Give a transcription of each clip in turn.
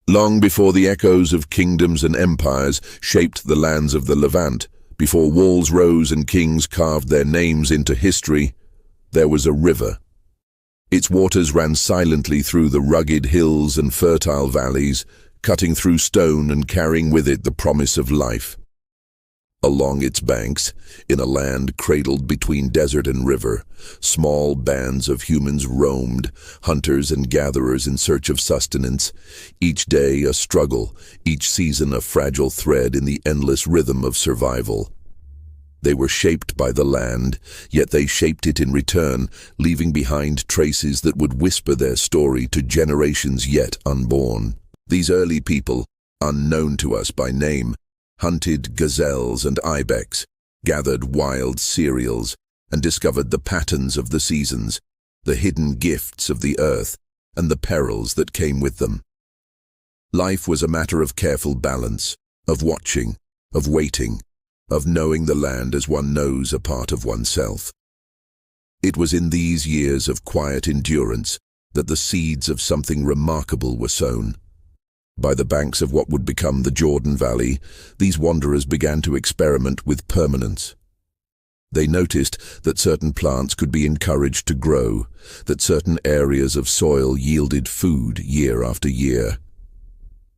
Long before the echoes of kingdoms and empires shaped the lands of the Levant, before walls rose and kings carved their names into history, there was a river. Its waters ran silently through the rugged hills and fertile valleys, cutting through stone and carrying with it the promise of life. Along its banks, in a land cradled between desert and river, small bands of humans roamed, hunters and gatherers in search of sustenance, each day a struggle, each season a fragile thread in the endless rhythm of survival. They were shaped by the land, yet they shaped it in return, leaving behind traces that would whisper their story to generations yet unborn. These early people, unknown to us by name, hunted gazelles and ibex, gathered wild cereals, and discovered the patterns of the seasons, the hidden gifts of the earth, and the perils that came with them. Life was a matter of careful balance, of watching, of waiting, of knowing the land as one knows a part of oneself. It was in these years of quiet endurance that the seeds of something remarkable were sown. By the banks of what would become the Jordan Valley, these wanderers began to experiment with permanence. They noticed that certain plants could be encouraged to grow, that certain areas of soil yielded food year after year.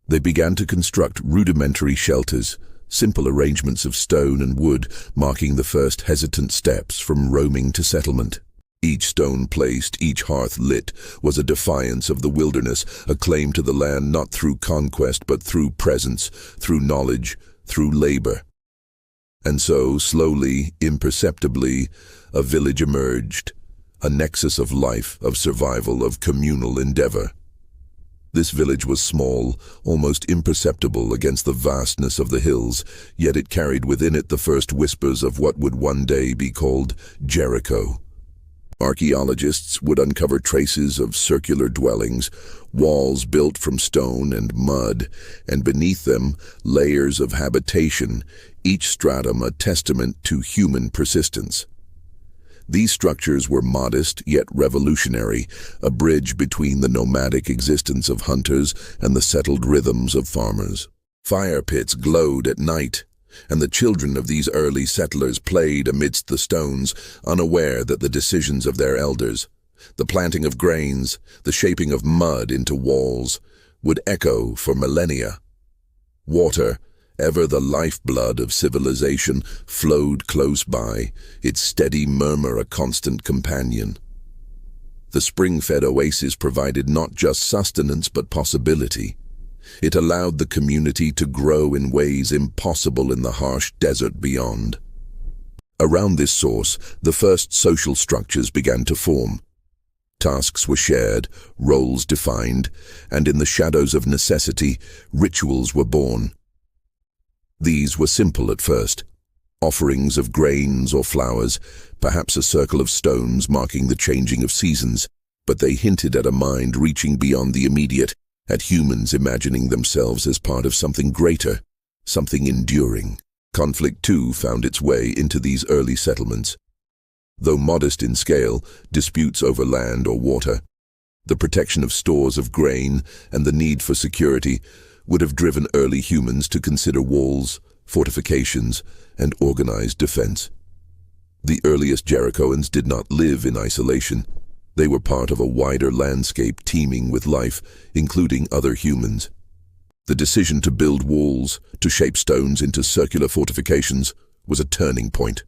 They began to construct rudimentary shelters, simple arrangements of stone and wood marking the first hesitant steps from roaming to settlement. Each stone placed, each hearth lit, was a defiance of the wilderness, a claim to the land not through conquest but through presence, through knowledge, through labor. And so, slowly, imperceptibly, a village emerged, a nexus of life, of survival, of communal endeavor. This village was small, almost imperceptible against the vastness of the hills, yet it carried within it the first whispers of what would one day be called Jericho. Archaeologists would uncover traces of circular dwellings, walls built from stone and mud, and beneath them layers of habitation, each stratum a testament to human persistence. These structures were modest yet revolutionary, a bridge between the nomadic existence of hunters and the settled rhythms of farmers. Fire pits glowed at night, and the children of these early settlers played amidst the stones, unaware that the decisions of their elders, the planting of grains, the shaping of mud into walls, would echo for millennia. Water, ever the lifeblood of civilization, flowed close by, its steady murmur a constant companion. The spring-fed oasis provided not just sustenance but possibility. It allowed the community to grow in ways impossible in the harsh desert beyond. Around this source, the first social structures began to form. Tasks were shared, roles defined, and in the shadows of necessity, rituals were born. These were simple at first, offerings of grains or flowers, perhaps a circle of stones marking the changing of seasons, but they hinted at a mind reaching beyond the immediate, at humans imagining themselves as part of something greater, something enduring. Conflict, too, found its way into these early settlements. Though modest in scale, disputes over land or water, the protection of stores of grain, and the need for security would have driven early humans to consider walls, fortifications, and organized defense. The earliest Jerichoans did not live in isolation. They were part of a wider landscape teeming with life, including other humans. The decision to build walls, to shape stones into circular fortifications, was a turning point.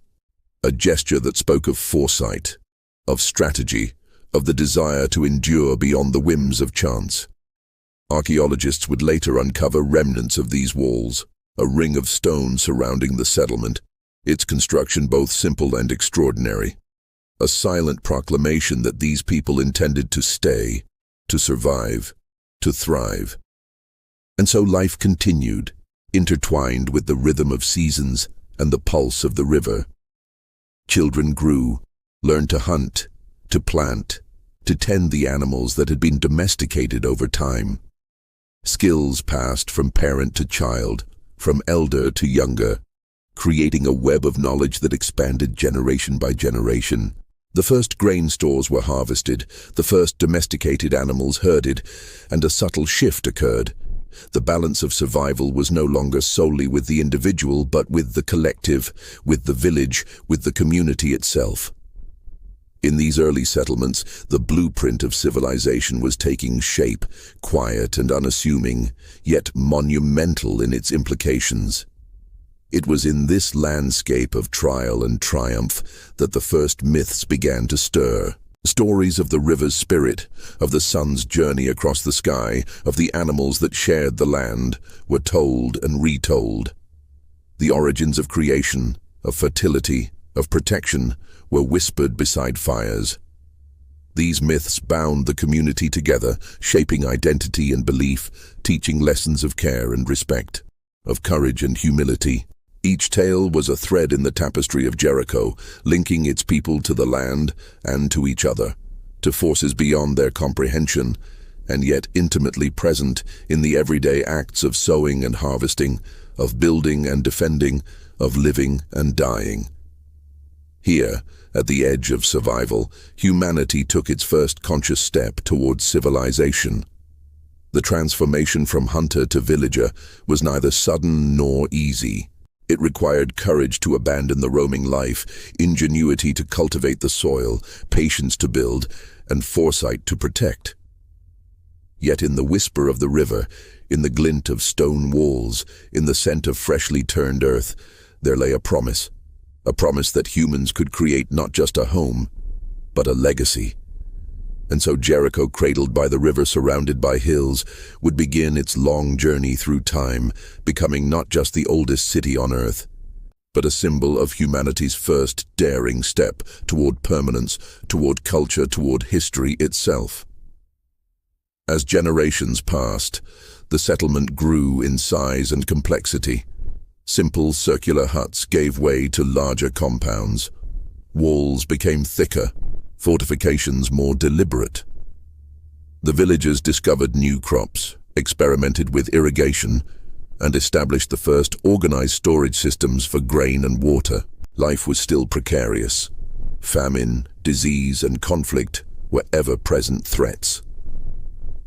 A gesture that spoke of foresight, of strategy, of the desire to endure beyond the whims of chance. Archaeologists would later uncover remnants of these walls, a ring of stone surrounding the settlement, its construction both simple and extraordinary. A silent proclamation that these people intended to stay, to survive, to thrive. And so life continued, intertwined with the rhythm of seasons and the pulse of the river. Children grew, learned to hunt, to plant, to tend the animals that had been domesticated over time. Skills passed from parent to child, from elder to younger, creating a web of knowledge that expanded generation by generation. The first grain stores were harvested, the first domesticated animals herded, and a subtle shift occurred. The balance of survival was no longer solely with the individual, but with the collective, with the village, with the community itself. In these early settlements, the blueprint of civilization was taking shape, quiet and unassuming, yet monumental in its implications. It was in this landscape of trial and triumph that the first myths began to stir. Stories of the river's spirit, of the sun's journey across the sky, of the animals that shared the land, were told and retold. The origins of creation, of fertility, of protection, were whispered beside fires. These myths bound the community together, shaping identity and belief, teaching lessons of care and respect, of courage and humility. Each tale was a thread in the tapestry of Jericho, linking its people to the land and to each other, to forces beyond their comprehension, and yet intimately present in the everyday acts of sowing and harvesting, of building and defending, of living and dying. Here, at the edge of survival, humanity took its first conscious step towards civilization. The transformation from hunter to villager was neither sudden nor easy. It required courage to abandon the roaming life, ingenuity to cultivate the soil, patience to build, and foresight to protect. Yet in the whisper of the river, in the glint of stone walls, in the scent of freshly turned earth, there lay a promise that humans could create not just a home, but a legacy. And so Jericho, cradled by the river, surrounded by hills, would begin its long journey through time, becoming not just the oldest city on earth, but a symbol of humanity's first daring step toward permanence, toward culture, toward history itself. As generations passed, the settlement grew in size and complexity. Simple circular huts gave way to larger compounds. Walls became thicker, fortifications more deliberate. The villagers discovered new crops, experimented with irrigation, and established the first organized storage systems for grain and water. Life was still precarious. Famine, disease, and conflict were ever-present threats.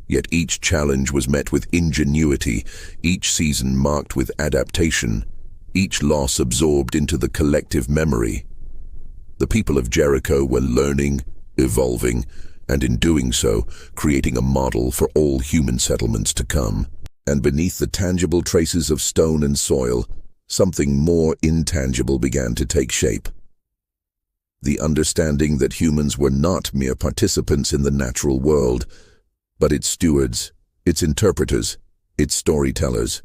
Yet each challenge was met with ingenuity, each season marked with adaptation, each loss absorbed into the collective memory. The people of Jericho were learning, evolving, and in doing so, creating a model for all human settlements to come. And beneath the tangible traces of stone and soil, something more intangible began to take shape. The understanding that humans were not mere participants in the natural world, but its stewards, its interpreters, its storytellers.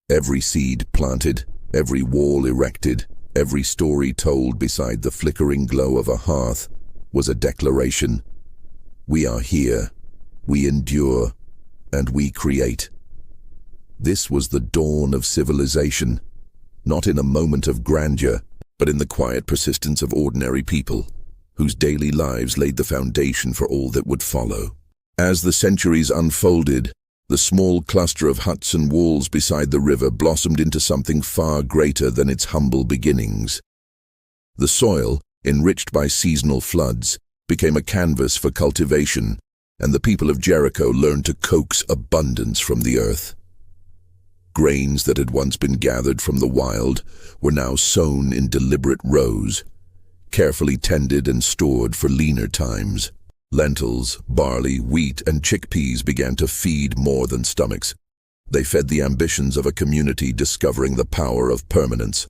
Every seed planted, every wall erected, every story told beside the flickering glow of a hearth was a declaration. We are here, we endure, and we create. This was the dawn of civilization, not in a moment of grandeur, but in the quiet persistence of ordinary people, whose daily lives laid the foundation for all that would follow. As the centuries unfolded, the small cluster of huts and walls beside the river blossomed into something far greater than its humble beginnings. The soil, enriched by seasonal floods, became a canvas for cultivation, and the people of Jericho learned to coax abundance from the earth. Grains that had once been gathered from the wild were now sown in deliberate rows, carefully tended and stored for leaner times. Lentils, barley, wheat, and chickpeas began to feed more than stomachs. They fed the ambitions of a community discovering the power of permanence.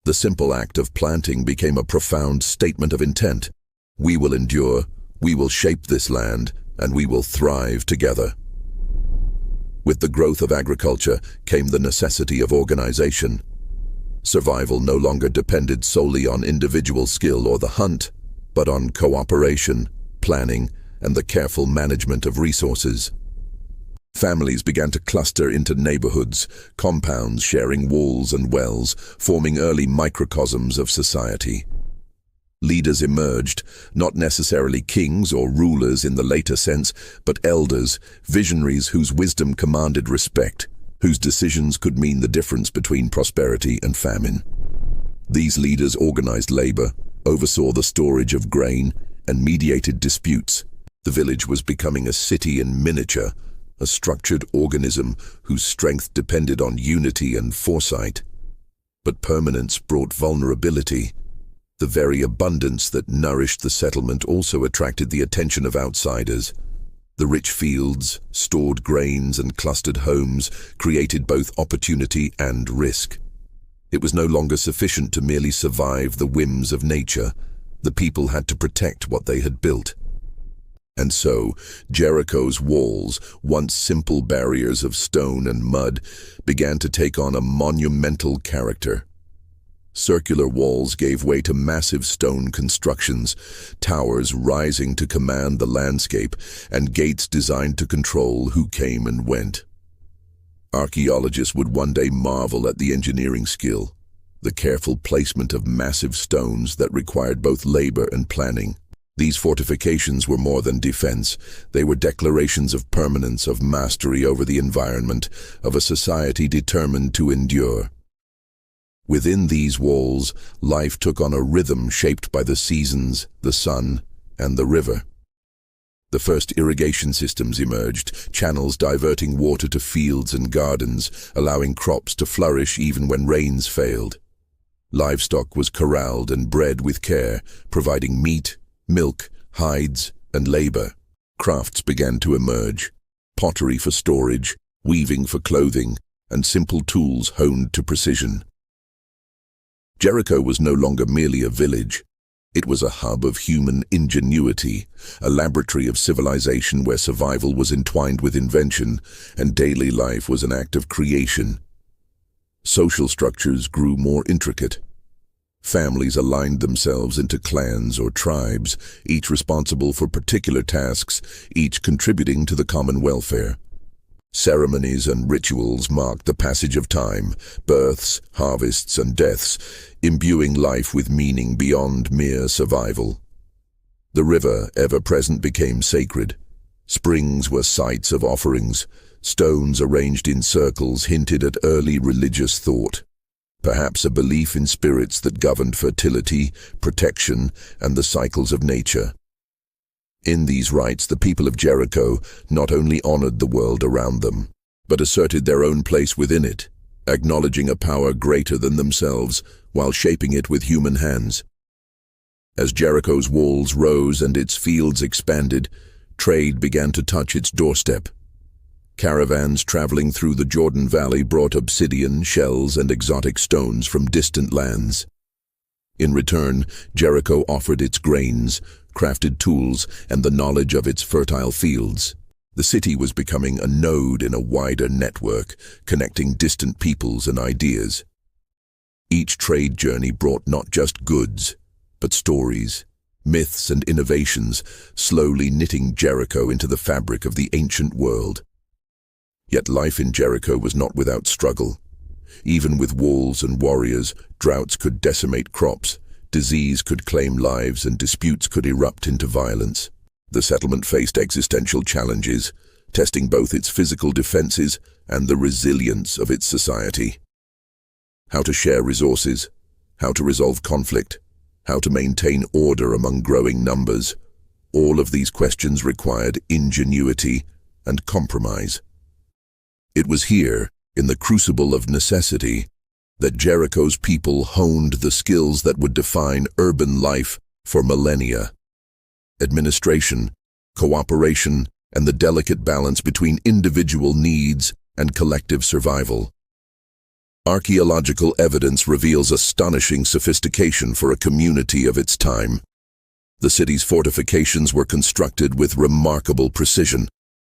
The simple act of planting became a profound statement of intent. We will endure, we will shape this land, and we will thrive together. With the growth of agriculture came the necessity of organization. Survival no longer depended solely on individual skill or the hunt, but on cooperation, planning, and the careful management of resources. Families began to cluster into neighborhoods, compounds sharing walls and wells, forming early microcosms of society. Leaders emerged, not necessarily kings or rulers in the later sense, but elders, visionaries whose wisdom commanded respect, whose decisions could mean the difference between prosperity and famine. These leaders organized labor, oversaw the storage of grain, and mediated disputes. The village was becoming a city in miniature, a structured organism whose strength depended on unity and foresight. But permanence brought vulnerability. The very abundance that nourished the settlement also attracted the attention of outsiders. The rich fields, stored grains, and clustered homes created both opportunity and risk. It was no longer sufficient to merely survive the whims of nature. The people had to protect what they had built. And so, Jericho's walls, once simple barriers of stone and mud, began to take on a monumental character. Circular walls gave way to massive stone constructions, towers rising to command the landscape, and gates designed to control who came and went. Archaeologists would one day marvel at the engineering skill, the careful placement of massive stones that required both labor and planning. These fortifications were more than defense. They were declarations of permanence, of mastery over the environment, of a society determined to endure. Within these walls, life took on a rhythm shaped by the seasons, the sun, and the river. The first irrigation systems emerged, channels diverting water to fields and gardens, allowing crops to flourish even when rains failed. Livestock was corralled and bred with care, providing meat, milk, hides, and labor. Crafts began to emerge: pottery for storage, weaving for clothing, and simple tools honed to precision. Jericho was no longer merely a village. It was a hub of human ingenuity, a laboratory of civilization where survival was entwined with invention, and daily life was an act of creation. Social structures grew more intricate. Families aligned themselves into clans or tribes, each responsible for particular tasks, each contributing to the common welfare. Ceremonies and rituals marked the passage of time, births, harvests, and deaths, imbuing life with meaning beyond mere survival. The river, ever present, became sacred. Springs were sites of offerings. Stones arranged in circles hinted at early religious thought. Perhaps a belief in spirits that governed fertility, protection, and the cycles of nature. In these rites, the people of Jericho not only honored the world around them, but asserted their own place within it, acknowledging a power greater than themselves while shaping it with human hands. As Jericho's walls rose and its fields expanded, trade began to touch its doorstep. Caravans traveling through the Jordan Valley brought obsidian, shells, and exotic stones from distant lands. In return, Jericho offered its grains, crafted tools, and the knowledge of its fertile fields. The city was becoming a node in a wider network, connecting distant peoples and ideas. Each trade journey brought not just goods, but stories, myths, and innovations, slowly knitting Jericho into the fabric of the ancient world. Yet life in Jericho was not without struggle. Even with walls and warriors, droughts could decimate crops, disease could claim lives, and disputes could erupt into violence. The settlement faced existential challenges, testing both its physical defenses and the resilience of its society. How to share resources, how to resolve conflict, how to maintain order among growing numbers. All of these questions required ingenuity and compromise. It was here, in the crucible of necessity, that Jericho's people honed the skills that would define urban life for millennia. Administration, cooperation, and the delicate balance between individual needs and collective survival. Archaeological evidence reveals astonishing sophistication for a community of its time. The city's fortifications were constructed with remarkable precision,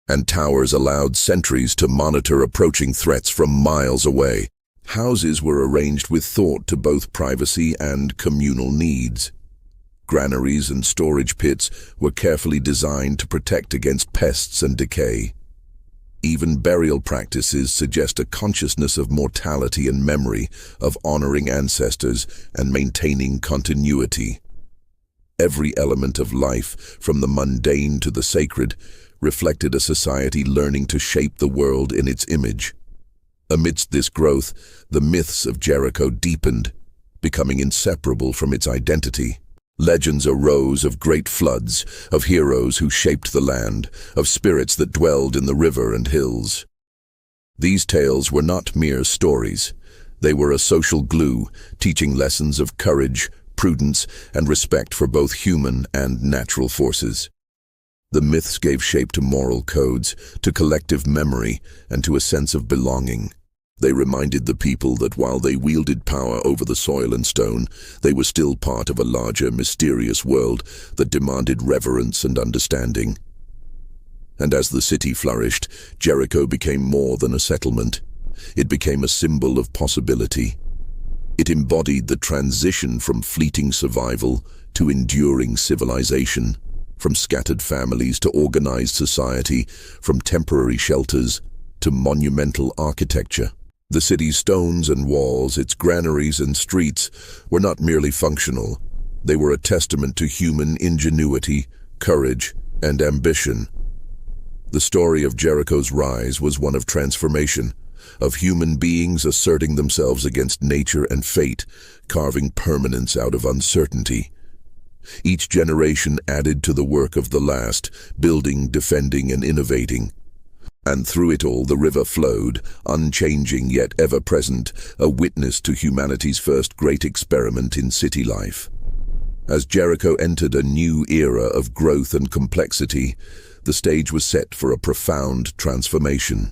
and towers allowed sentries to monitor approaching threats from miles away. Houses were arranged with thought to both privacy and communal needs. Granaries and storage pits were carefully designed to protect against pests and decay. Even burial practices suggest a consciousness of mortality and memory, of honoring ancestors and maintaining continuity. Every element of life, from the mundane to the sacred, reflected a society learning to shape the world in its image. Amidst this growth, the myths of Jericho deepened, becoming inseparable from its identity. Legends arose of great floods, of heroes who shaped the land, of spirits that dwelled in the river and hills. These tales were not mere stories. They were a social glue, teaching lessons of courage, prudence, and respect for both human and natural forces. The myths gave shape to moral codes, to collective memory, and to a sense of belonging. They reminded the people that while they wielded power over the soil and stone, they were still part of a larger, mysterious world that demanded reverence and understanding. And as the city flourished, Jericho became more than a settlement. It became a symbol of possibility. It embodied the transition from fleeting survival to enduring civilization, from scattered families to organized society, from temporary shelters to monumental architecture. The city's stones and walls, its granaries and streets, were not merely functional. They were a testament to human ingenuity, courage, and ambition. The story of Jericho's rise was one of transformation, of human beings asserting themselves against nature and fate, carving permanence out of uncertainty. Each generation added to the work of the last, building, defending, and innovating. And through it all the river flowed, unchanging yet ever-present, a witness to humanity's first great experiment in city life. As Jericho entered a new era of growth and complexity, the stage was set for a profound transformation.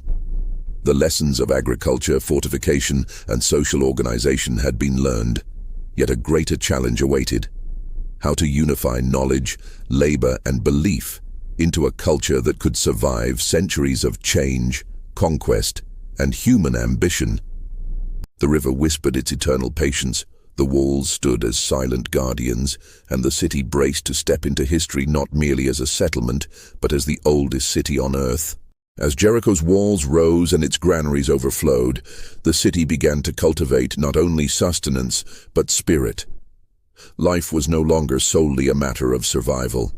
The lessons of agriculture, fortification, and social organization had been learned, yet a greater challenge awaited: how to unify knowledge, labor, and belief into a culture that could survive centuries of change, conquest, and human ambition. The river whispered its eternal patience, the walls stood as silent guardians, and the city braced to step into history not merely as a settlement, but as the oldest city on earth. As Jericho's walls rose and its granaries overflowed, the city began to cultivate not only sustenance, but spirit. Life was no longer solely a matter of survival.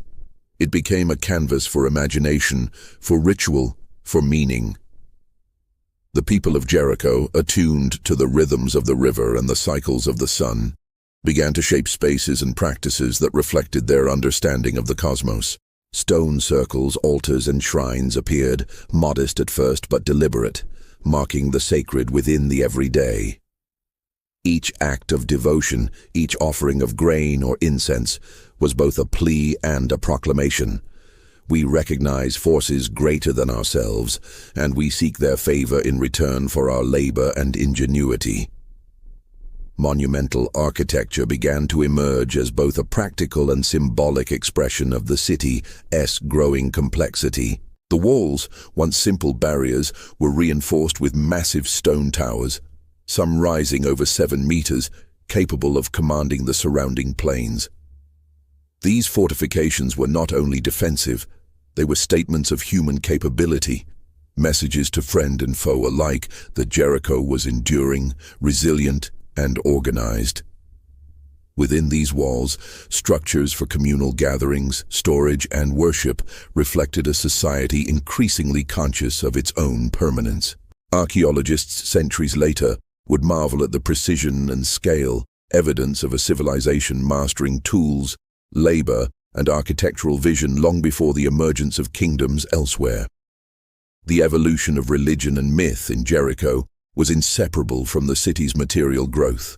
It became a canvas for imagination, for ritual, for meaning. The people of Jericho, attuned to the rhythms of the river and the cycles of the sun, began to shape spaces and practices that reflected their understanding of the cosmos. Stone circles, altars, and shrines appeared, modest at first but deliberate, marking the sacred within the everyday. Each act of devotion, each offering of grain or incense, was both a plea and a proclamation. We recognize forces greater than ourselves, and we seek their favor in return for our labor and ingenuity. Monumental architecture began to emerge as both a practical and symbolic expression of the city's growing complexity. The walls, once simple barriers, were reinforced with massive stone towers, some rising over 7 meters, capable of commanding the surrounding plains. These fortifications were not only defensive, they were statements of human capability, messages to friend and foe alike that Jericho was enduring, resilient, and organized. Within these walls, structures for communal gatherings, storage, and worship reflected a society increasingly conscious of its own permanence. Archaeologists centuries later would marvel at the precision and scale, evidence of a civilization mastering tools, labor, and architectural vision long before the emergence of kingdoms elsewhere. The evolution of religion and myth in Jericho was inseparable from the city's material growth.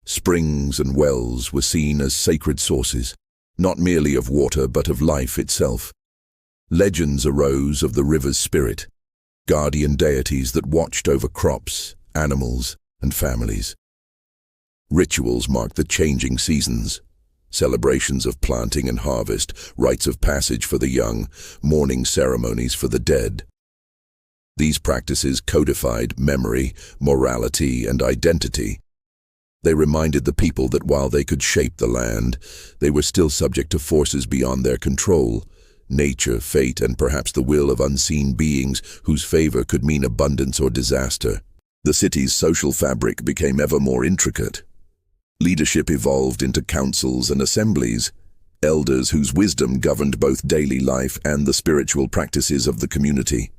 Springs and wells were seen as sacred sources, not merely of water but of life itself. Legends arose of the river's spirit, guardian deities that watched over crops, animals, and families. Rituals marked the changing seasons, celebrations of planting and harvest, rites of passage for the young, mourning ceremonies for the dead. These practices codified memory, morality, and identity. They reminded the people that while they could shape the land, they were still subject to forces beyond their control: nature, fate, and perhaps the will of unseen beings whose favor could mean abundance or disaster. The city's social fabric became ever more intricate. Leadership evolved into councils and assemblies, elders whose wisdom governed both daily life and the spiritual practices of the community.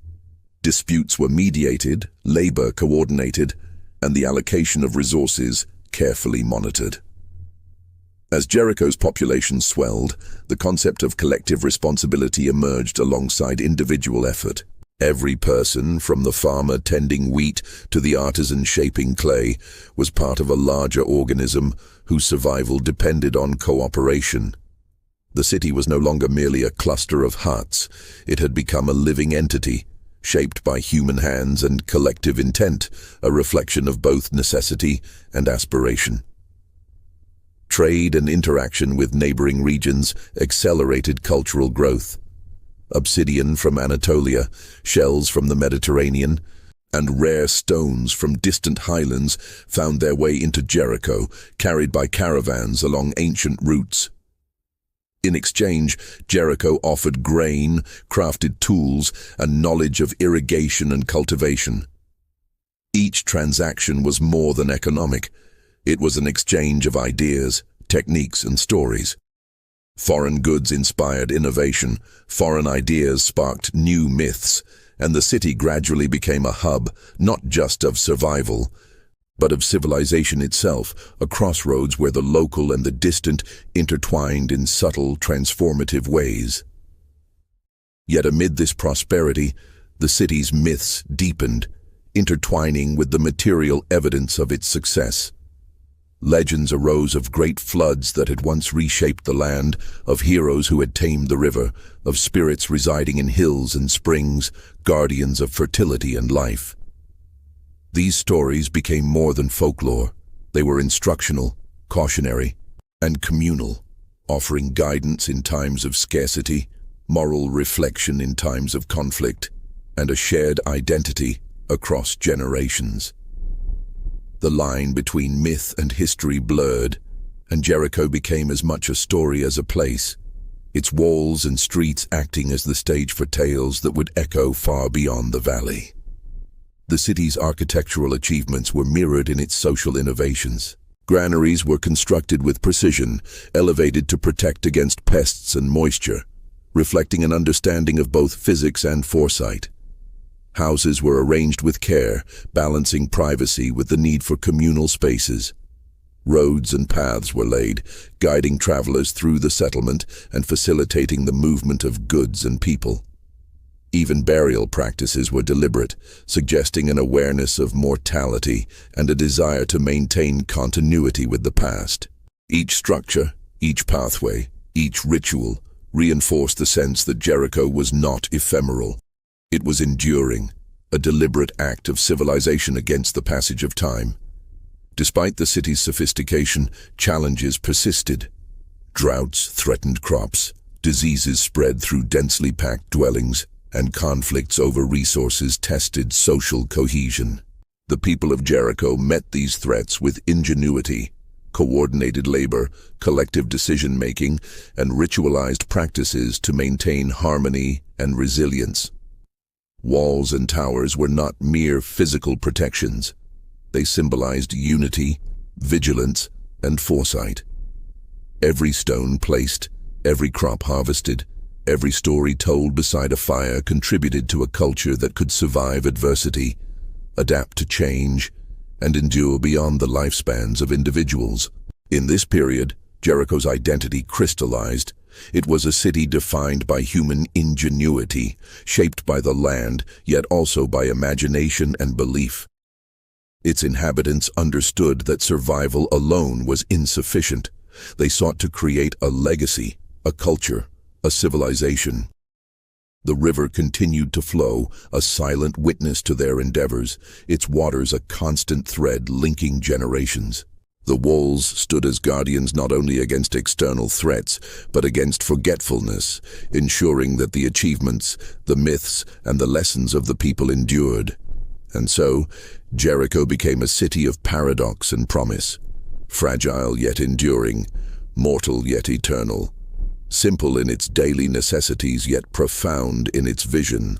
Disputes were mediated, labor coordinated, and the allocation of resources carefully monitored. As Jericho's population swelled, the concept of collective responsibility emerged alongside individual effort. Every person, from the farmer tending wheat to the artisan shaping clay, was part of a larger organism whose survival depended on cooperation. The city was no longer merely a cluster of huts. It had become a living entity, shaped by human hands and collective intent, a reflection of both necessity and aspiration. Trade and interaction with neighboring regions accelerated cultural growth. Obsidian from Anatolia, shells from the Mediterranean, and rare stones from distant highlands found their way into Jericho, carried by caravans along ancient routes. In exchange, Jericho offered grain, crafted tools, and knowledge of irrigation and cultivation. Each transaction was more than economic. It was an exchange of ideas, techniques, and stories. Foreign goods inspired innovation, foreign ideas sparked new myths, and the city gradually became a hub, not just of survival, but of civilization itself, a crossroads where the local and the distant intertwined in subtle, transformative ways. Yet amid this prosperity, the city's myths deepened, intertwining with the material evidence of its success. Legends arose of great floods that had once reshaped the land, of heroes who had tamed the river, of spirits residing in hills and springs, guardians of fertility and life. These stories became more than folklore. They were instructional, cautionary, and communal, offering guidance in times of scarcity, moral reflection in times of conflict, and a shared identity across generations. The line between myth and history blurred, and Jericho became as much a story as a place, its walls and streets acting as the stage for tales that would echo far beyond the valley. The city's architectural achievements were mirrored in its social innovations. Granaries were constructed with precision, elevated to protect against pests and moisture, reflecting an understanding of both physics and foresight. Houses were arranged with care, balancing privacy with the need for communal spaces. Roads and paths were laid, guiding travelers through the settlement and facilitating the movement of goods and people. Even burial practices were deliberate, suggesting an awareness of mortality and a desire to maintain continuity with the past. Each structure, each pathway, each ritual reinforced the sense that Jericho was not ephemeral. It was enduring, a deliberate act of civilization against the passage of time. Despite the city's sophistication, challenges persisted. Droughts threatened crops, diseases spread through densely packed dwellings, and conflicts over resources tested social cohesion. The people of Jericho met these threats with ingenuity, coordinated labor, collective decision-making, and ritualized practices to maintain harmony and resilience. Walls and towers were not mere physical protections. They symbolized unity, vigilance, and foresight. Every stone placed, every crop harvested, every story told beside a fire contributed to a culture that could survive adversity, adapt to change, and endure beyond the lifespans of individuals. In this period, Jericho's identity crystallized. It was a city defined by human ingenuity, shaped by the land, yet also by imagination and belief. Its inhabitants understood that survival alone was insufficient. They sought to create a legacy, a culture, a civilization. The river continued to flow, a silent witness to their endeavors, its waters a constant thread linking generations. The walls stood as guardians not only against external threats, but against forgetfulness, ensuring that the achievements, the myths, and the lessons of the people endured. And so, Jericho became a city of paradox and promise, fragile yet enduring, mortal yet eternal, simple in its daily necessities yet profound in its vision.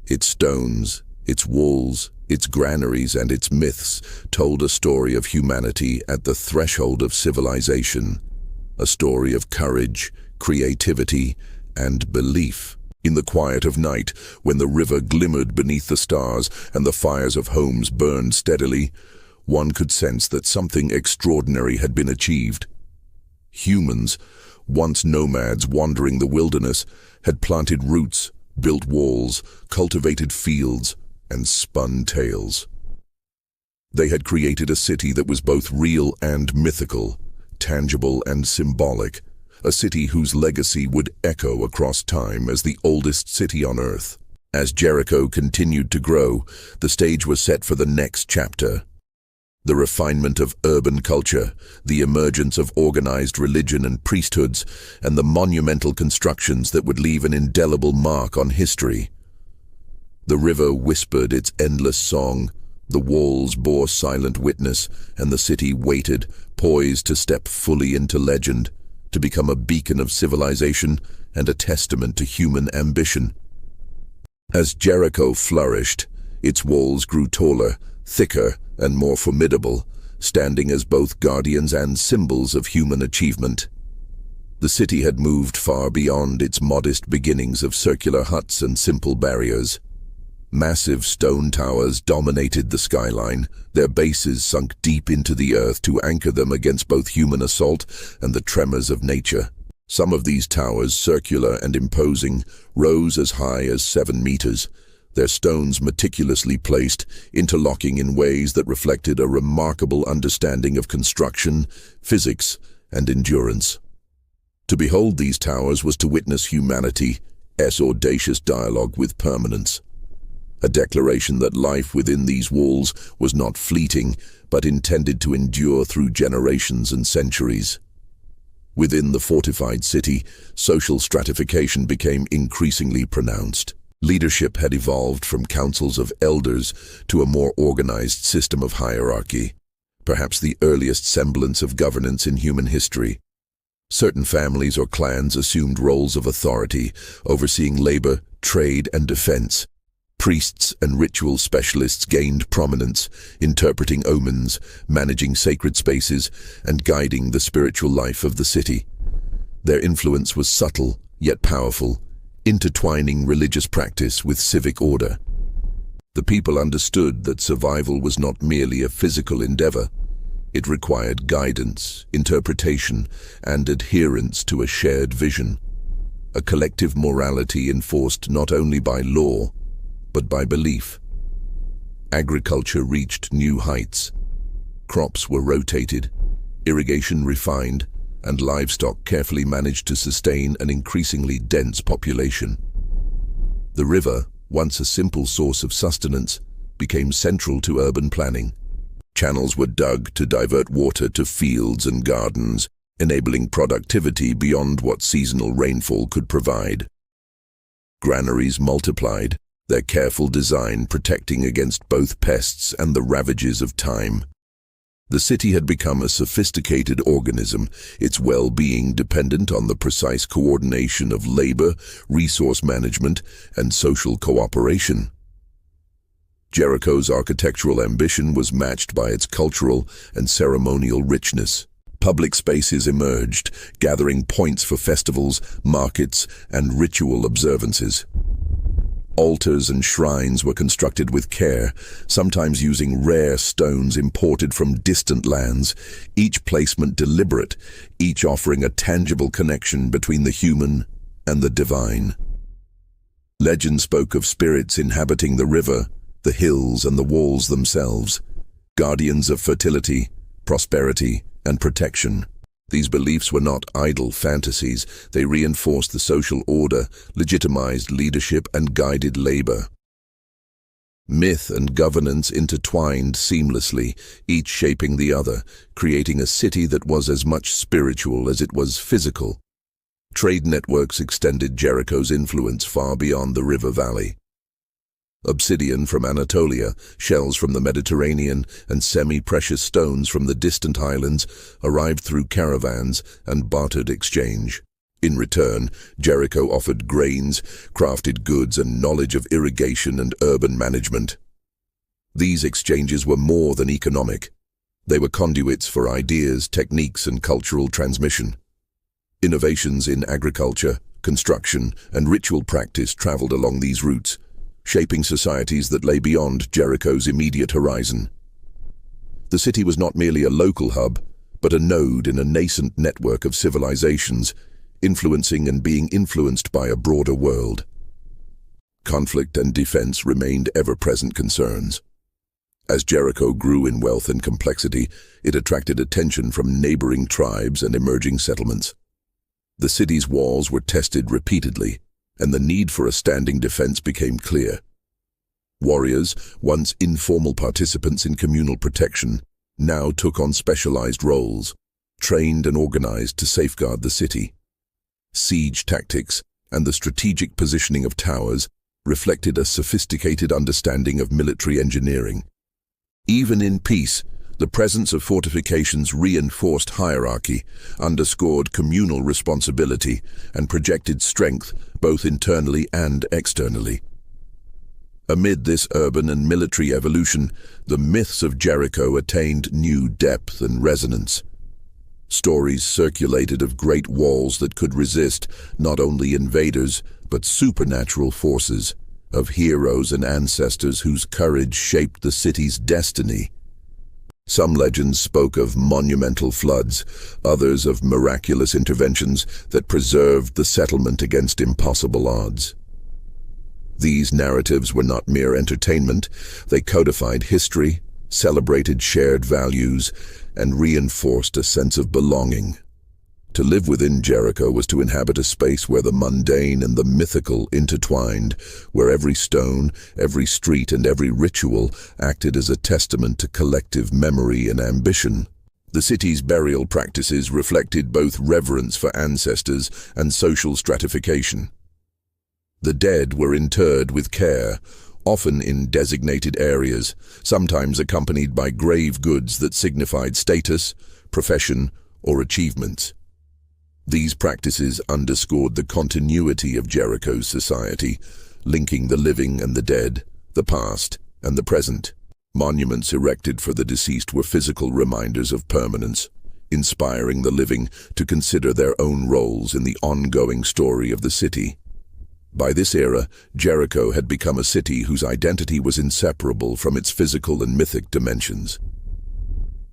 Its stones, its walls, its granaries and its myths told a story of humanity at the threshold of civilization, a story of courage, creativity, and belief. In the quiet of night, when the river glimmered beneath the stars and the fires of homes burned steadily, one could sense that something extraordinary had been achieved. Humans, once nomads wandering the wilderness, had planted roots, built walls, cultivated fields, and spun tales. They had created a city that was both real and mythical, tangible and symbolic, a city whose legacy would echo across time as the oldest city on Earth. As Jericho continued to grow, the stage was set for the next chapter. The refinement of urban culture, the emergence of organized religion and priesthoods, and the monumental constructions that would leave an indelible mark on history. The river whispered its endless song, the walls bore silent witness, and the city waited, poised to step fully into legend, to become a beacon of civilization and a testament to human ambition. As Jericho flourished, its walls grew taller, thicker, and more formidable, standing as both guardians and symbols of human achievement. The city had moved far beyond its modest beginnings of circular huts and simple barriers. Massive stone towers dominated the skyline, their bases sunk deep into the earth to anchor them against both human assault and the tremors of nature. Some of these towers, circular and imposing, rose as high as 7 meters, their stones meticulously placed, interlocking in ways that reflected a remarkable understanding of construction, physics, and endurance. To behold these towers was to witness humanity's audacious dialogue with permanence. A declaration that life within these walls was not fleeting, but intended to endure through generations and centuries. Within the fortified city, social stratification became increasingly pronounced. Leadership had evolved from councils of elders to a more organized system of hierarchy, perhaps the earliest semblance of governance in human history. Certain families or clans assumed roles of authority, overseeing labor, trade, and defense. Priests and ritual specialists gained prominence, interpreting omens, managing sacred spaces, and guiding the spiritual life of the city. Their influence was subtle, yet powerful, intertwining religious practice with civic order. The people understood that survival was not merely a physical endeavor. It required guidance, interpretation, and adherence to a shared vision, a collective morality enforced not only by law, but by belief. Agriculture reached new heights. Crops were rotated, irrigation refined, and livestock carefully managed to sustain an increasingly dense population. The river, once a simple source of sustenance, became central to urban planning. Channels were dug to divert water to fields and gardens, enabling productivity beyond what seasonal rainfall could provide. Granaries multiplied, their careful design protecting against both pests and the ravages of time. The city had become a sophisticated organism, its well-being dependent on the precise coordination of labor, resource management, and social cooperation. Jericho's architectural ambition was matched by its cultural and ceremonial richness. Public spaces emerged, gathering points for festivals, markets, and ritual observances. Altars and shrines were constructed with care, sometimes using rare stones imported from distant lands, each placement deliberate, each offering a tangible connection between the human and the divine. Legend spoke of spirits inhabiting the river, the hills, and the walls themselves, guardians of fertility, prosperity, and protection. These beliefs were not idle fantasies. They reinforced the social order, legitimized leadership, and guided labor. Myth and governance intertwined seamlessly, each shaping the other, creating a city that was as much spiritual as it was physical. Trade networks extended Jericho's influence far beyond the river valley. Obsidian from Anatolia, shells from the Mediterranean, and semi-precious stones from the distant islands arrived through caravans and bartered exchange. In return, Jericho offered grains, crafted goods, and knowledge of irrigation and urban management. These exchanges were more than economic. They were conduits for ideas, techniques, and cultural transmission. Innovations in agriculture, construction, and ritual practice traveled along these routes, shaping societies that lay beyond Jericho's immediate horizon. The city was not merely a local hub, but a node in a nascent network of civilizations, influencing and being influenced by a broader world. Conflict and defense remained ever-present concerns. As Jericho grew in wealth and complexity, it attracted attention from neighboring tribes and emerging settlements. The city's walls were tested repeatedly, and the need for a standing defense became clear. Warriors, once informal participants in communal protection, now took on specialized roles, trained and organized to safeguard the city. Siege tactics and the strategic positioning of towers reflected a sophisticated understanding of military engineering. Even in peace, the presence of fortifications reinforced hierarchy, underscored communal responsibility, and projected strength both internally and externally. Amid this urban and military evolution, the myths of Jericho attained new depth and resonance. Stories circulated of great walls that could resist not only invaders, but supernatural forces, of heroes and ancestors whose courage shaped the city's destiny. Some legends spoke of monumental floods, others of miraculous interventions that preserved the settlement against impossible odds. These narratives were not mere entertainment. They codified history, celebrated shared values, and reinforced a sense of belonging. To live within Jericho was to inhabit a space where the mundane and the mythical intertwined, where every stone, every street, and every ritual acted as a testament to collective memory and ambition. The city's burial practices reflected both reverence for ancestors and social stratification. The dead were interred with care, often in designated areas, sometimes accompanied by grave goods that signified status, profession, or achievements. These practices underscored the continuity of Jericho's society, linking the living and the dead, the past and the present. Monuments erected for the deceased were physical reminders of permanence, inspiring the living to consider their own roles in the ongoing story of the city. By this era, Jericho had become a city whose identity was inseparable from its physical and mythic dimensions.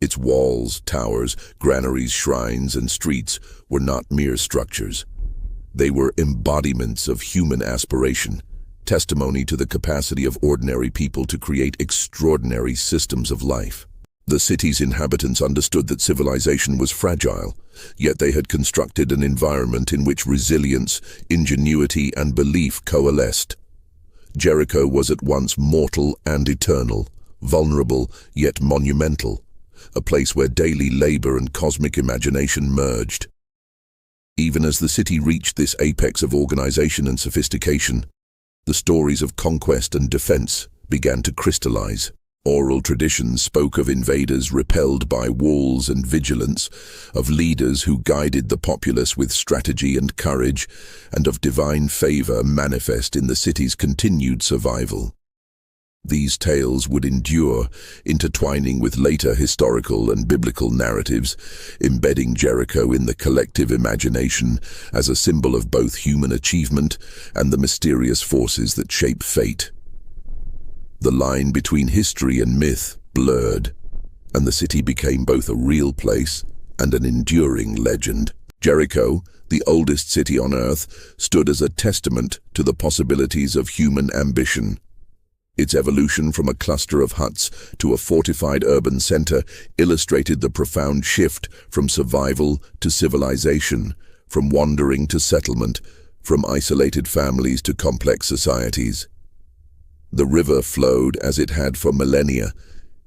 Its walls, towers, granaries, shrines, and streets were not mere structures. They were embodiments of human aspiration, testimony to the capacity of ordinary people to create extraordinary systems of life. The city's inhabitants understood that civilization was fragile, yet they had constructed an environment in which resilience, ingenuity, and belief coalesced. Jericho was at once mortal and eternal, vulnerable yet monumental, a place where daily labor and cosmic imagination merged. Even as the city reached this apex of organization and sophistication, the stories of conquest and defense began to crystallize. Oral traditions spoke of invaders repelled by walls and vigilance, of leaders who guided the populace with strategy and courage, and of divine favor manifest in the city's continued survival. These tales would endure, intertwining with later historical and biblical narratives, embedding Jericho in the collective imagination as a symbol of both human achievement and the mysterious forces that shape fate. The line between history and myth blurred, and the city became both a real place and an enduring legend. Jericho, the oldest city on Earth, stood as a testament to the possibilities of human ambition. Its evolution from a cluster of huts to a fortified urban center illustrated the profound shift from survival to civilization, from wandering to settlement, from isolated families to complex societies. The river flowed as it had for millennia,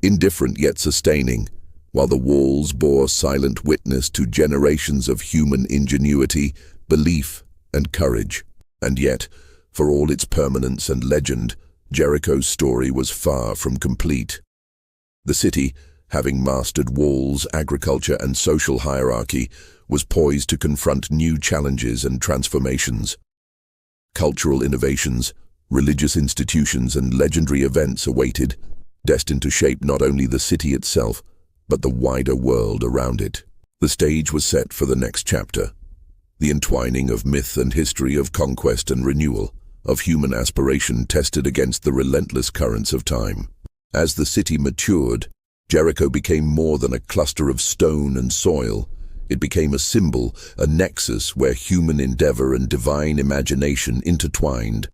indifferent yet sustaining, while the walls bore silent witness to generations of human ingenuity, belief, and courage. And yet, for all its permanence and legend, Jericho's story was far from complete. The city, having mastered walls, agriculture, and social hierarchy, was poised to confront new challenges and transformations. Cultural innovations, religious institutions, and legendary events awaited, destined to shape not only the city itself, but the wider world around it. The stage was set for the next chapter, the entwining of myth and history, of conquest and renewal, of human aspiration tested against the relentless currents of time. As the city matured, Jericho became more than a cluster of stone and soil. It became a symbol, a nexus where human endeavor and divine imagination intertwined.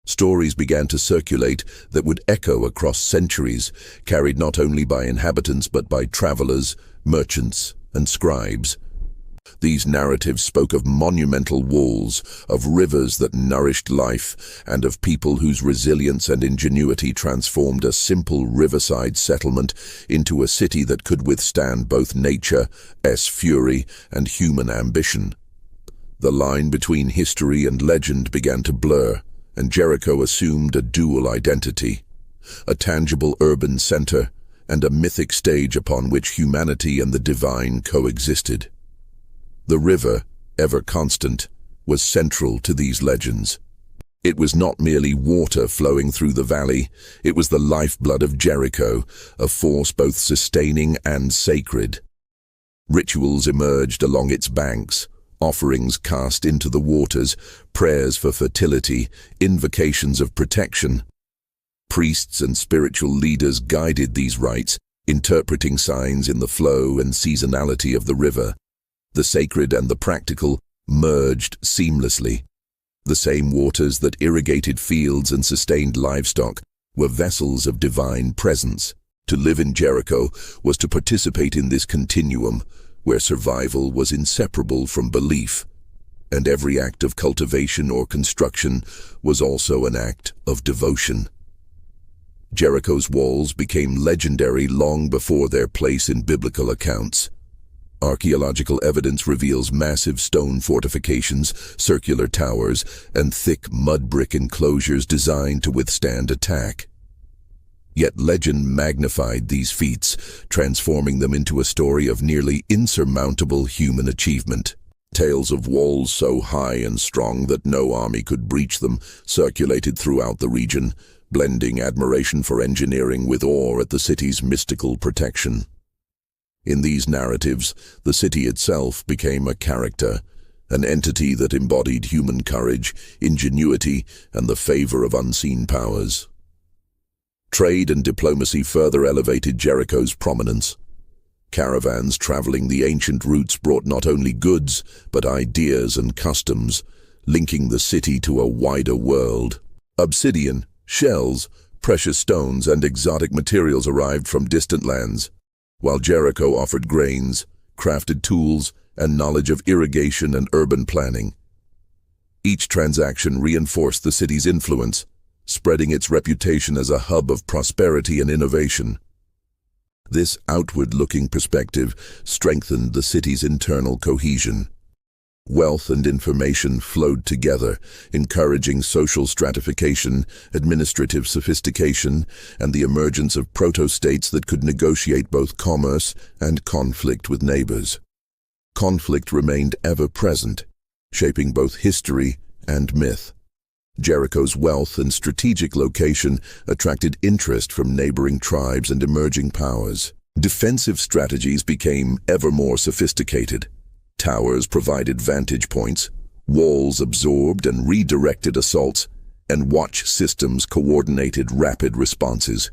Stories began to circulate that would echo across centuries, carried not only by inhabitants but by travelers, merchants, and scribes. These narratives spoke of monumental walls, of rivers that nourished life, and of people whose resilience and ingenuity transformed a simple riverside settlement into a city that could withstand both nature's fury and human ambition. The line between history and legend began to blur, and Jericho assumed a dual identity, a tangible urban center and a mythic stage upon which humanity and the divine coexisted. The river, ever constant, was central to these legends. It was not merely water flowing through the valley, it was the lifeblood of Jericho, a force both sustaining and sacred. Rituals emerged along its banks, offerings cast into the waters, prayers for fertility, invocations of protection. Priests and spiritual leaders guided these rites, interpreting signs in the flow and seasonality of the river. The sacred and the practical merged seamlessly. The same waters that irrigated fields and sustained livestock were vessels of divine presence. To live in Jericho was to participate in this continuum, where survival was inseparable from belief, and every act of cultivation or construction was also an act of devotion. Jericho's walls became legendary long before their place in biblical accounts. Archaeological evidence reveals massive stone fortifications, circular towers, and thick mud brick enclosures designed to withstand attack. Yet legend magnified these feats, transforming them into a story of nearly insurmountable human achievement. Tales of walls so high and strong that no army could breach them circulated throughout the region, blending admiration for engineering with awe at the city's mystical protection. In these narratives, the city itself became a character, an entity that embodied human courage, ingenuity, and the favor of unseen powers. Trade and diplomacy further elevated Jericho's prominence. Caravans traveling the ancient routes brought not only goods, but ideas and customs, linking the city to a wider world. Obsidian, shells, precious stones, and exotic materials arrived from distant lands, while Jericho offered grains, crafted tools, and knowledge of irrigation and urban planning. Each transaction reinforced the city's influence, spreading its reputation as a hub of prosperity and innovation. This outward-looking perspective strengthened the city's internal cohesion. Wealth and information flowed together, encouraging social stratification, administrative sophistication, and the emergence of proto-states that could negotiate both commerce and conflict with neighbors. Conflict remained ever present, shaping both history and myth. Jericho's wealth and strategic location attracted interest from neighboring tribes and emerging powers. Defensive strategies became ever more sophisticated. Towers provided vantage points, walls absorbed and redirected assaults, and watch systems coordinated rapid responses.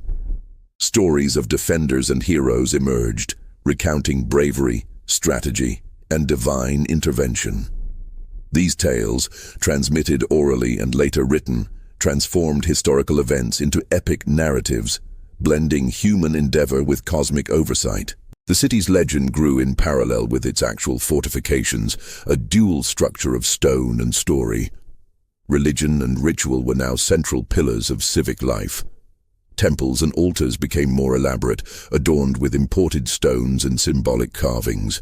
Stories of defenders and heroes emerged, recounting bravery, strategy, and divine intervention. These tales, transmitted orally and later written, transformed historical events into epic narratives, blending human endeavor with cosmic oversight. The city's legend grew in parallel with its actual fortifications, a dual structure of stone and story. Religion and ritual were now central pillars of civic life. Temples and altars became more elaborate, adorned with imported stones and symbolic carvings.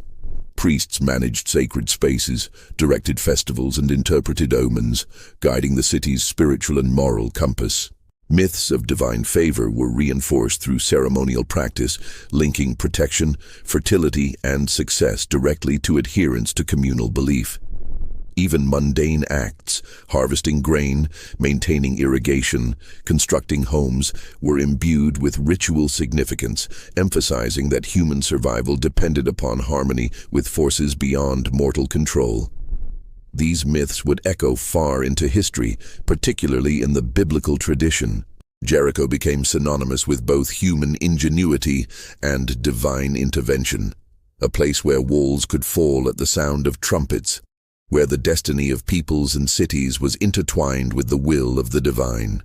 Priests managed sacred spaces, directed festivals, and interpreted omens, guiding the city's spiritual and moral compass. Myths of divine favor were reinforced through ceremonial practice, linking protection, fertility, and success directly to adherence to communal belief. Even mundane acts, harvesting grain, maintaining irrigation, constructing homes, were imbued with ritual significance, emphasizing that human survival depended upon harmony with forces beyond mortal control. These myths would echo far into history, particularly in the biblical tradition. Jericho became synonymous with both human ingenuity and divine intervention, a place where walls could fall at the sound of trumpets, where the destiny of peoples and cities was intertwined with the will of the divine.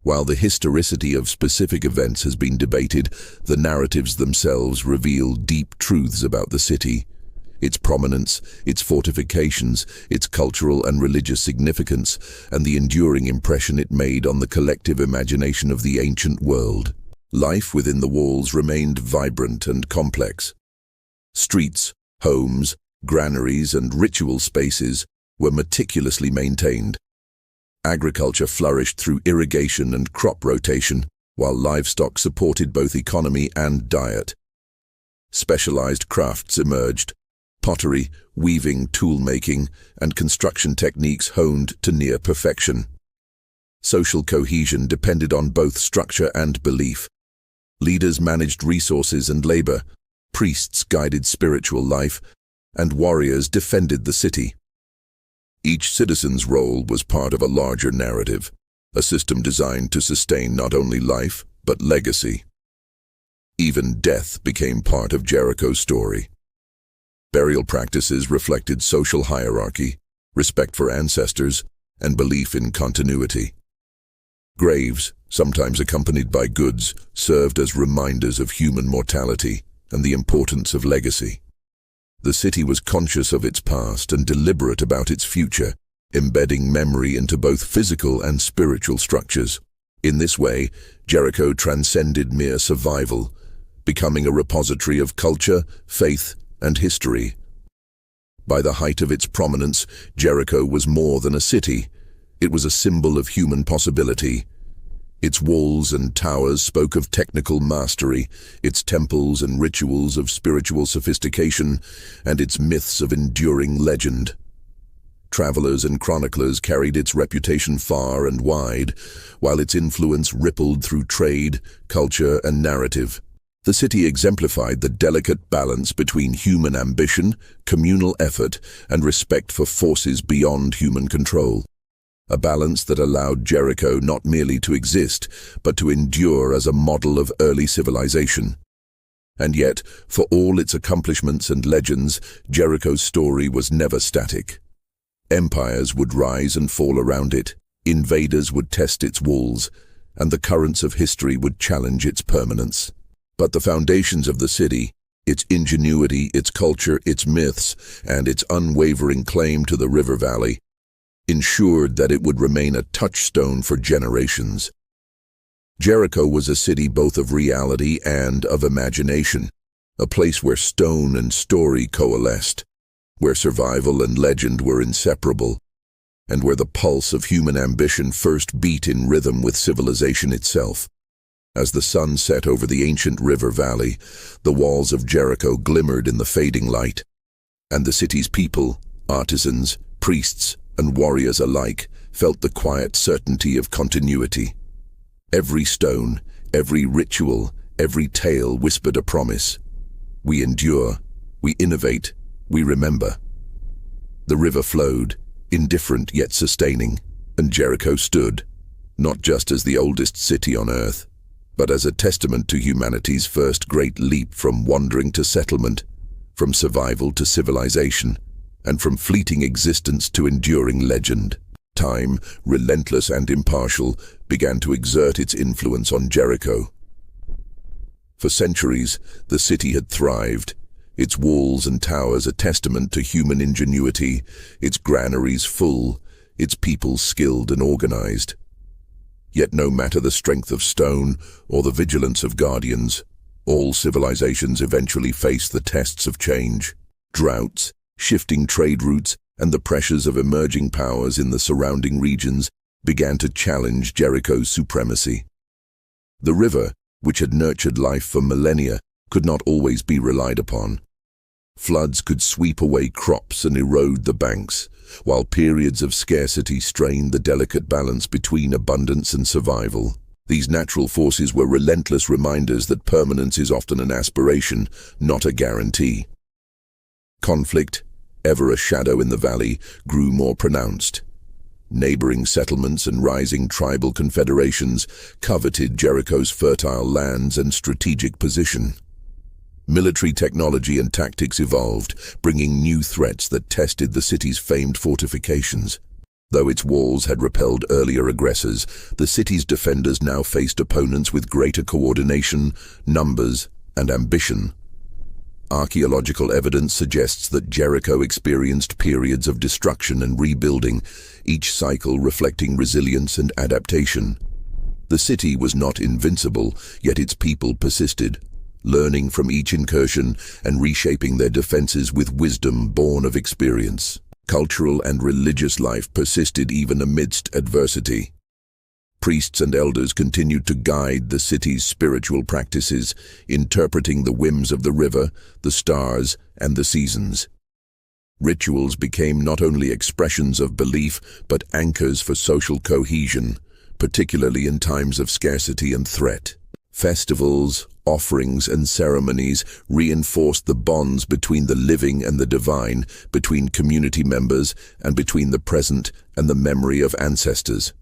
While the historicity of specific events has been debated, the narratives themselves reveal deep truths about the city, its prominence, its fortifications, its cultural and religious significance, and the enduring impression it made on the collective imagination of the ancient world. Life within the walls remained vibrant and complex. Streets, homes, granaries, and ritual spaces were meticulously maintained. Agriculture flourished through irrigation and crop rotation, while livestock supported both economy and diet. Specialized crafts emerged: pottery, weaving, tool-making, and construction techniques honed to near perfection. Social cohesion depended on both structure and belief. Leaders managed resources and labor, priests guided spiritual life, and warriors defended the city. Each citizen's role was part of a larger narrative, a system designed to sustain not only life, but legacy. Even death became part of Jericho's story. Burial practices reflected social hierarchy, respect for ancestors, and belief in continuity. Graves, sometimes accompanied by goods, served as reminders of human mortality and the importance of legacy. The city was conscious of its past and deliberate about its future, embedding memory into both physical and spiritual structures. In this way, Jericho transcended mere survival, becoming a repository of culture, faith, and history. By the height of its prominence, Jericho was more than a city. It was a symbol of human possibility. Its walls and towers spoke of technical mastery, its temples and rituals of spiritual sophistication, and its myths of enduring legend. Travelers and chroniclers carried its reputation far and wide, while its influence rippled through trade, culture, and narrative. The city exemplified the delicate balance between human ambition, communal effort, and respect for forces beyond human control. A balance that allowed Jericho not merely to exist, but to endure as a model of early civilization. And yet, for all its accomplishments and legends, Jericho's story was never static. Empires would rise and fall around it, invaders would test its walls, and the currents of history would challenge its permanence. But the foundations of the city, its ingenuity, its culture, its myths, and its unwavering claim to the river valley, ensured that it would remain a touchstone for generations. Jericho was a city both of reality and of imagination, a place where stone and story coalesced, where survival and legend were inseparable, and where the pulse of human ambition first beat in rhythm with civilization itself. As the sun set over the ancient river valley, the walls of Jericho glimmered in the fading light, and the city's people, artisans, priests, and warriors alike, felt the quiet certainty of continuity. Every stone, every ritual, every tale whispered a promise. We endure, we innovate, we remember. The river flowed, indifferent yet sustaining, and Jericho stood, not just as the oldest city on earth, but as a testament to humanity's first great leap from wandering to settlement, from survival to civilization, and from fleeting existence to enduring legend. Time, relentless and impartial, began to exert its influence on Jericho. For centuries, the city had thrived, its walls and towers a testament to human ingenuity, its granaries full, its people skilled and organized. Yet no matter the strength of stone or the vigilance of guardians, all civilizations eventually face the tests of change. Droughts, shifting trade routes, and the pressures of emerging powers in the surrounding regions began to challenge Jericho's supremacy. The river, which had nurtured life for millennia, could not always be relied upon. Floods could sweep away crops and erode the banks, while periods of scarcity strained the delicate balance between abundance and survival. These natural forces were relentless reminders that permanence is often an aspiration, not a guarantee. Conflict, ever a shadow in the valley, grew more pronounced. Neighboring settlements and rising tribal confederations coveted Jericho's fertile lands and strategic position. Military technology and tactics evolved, bringing new threats that tested the city's famed fortifications. Though its walls had repelled earlier aggressors, the city's defenders now faced opponents with greater coordination, numbers, and ambition. Archaeological evidence suggests that Jericho experienced periods of destruction and rebuilding, each cycle reflecting resilience and adaptation. The city was not invincible, yet its people persisted, learning from each incursion and reshaping their defenses with wisdom born of experience. Cultural and religious life persisted even amidst adversity. Priests and elders continued to guide the city's spiritual practices, interpreting the whims of the river, the stars, and the seasons. Rituals became not only expressions of belief, but anchors for social cohesion, particularly in times of scarcity and threat. Festivals, offerings, and ceremonies reinforced the bonds between the living and the divine, between community members, and between the present and the memory of ancestors.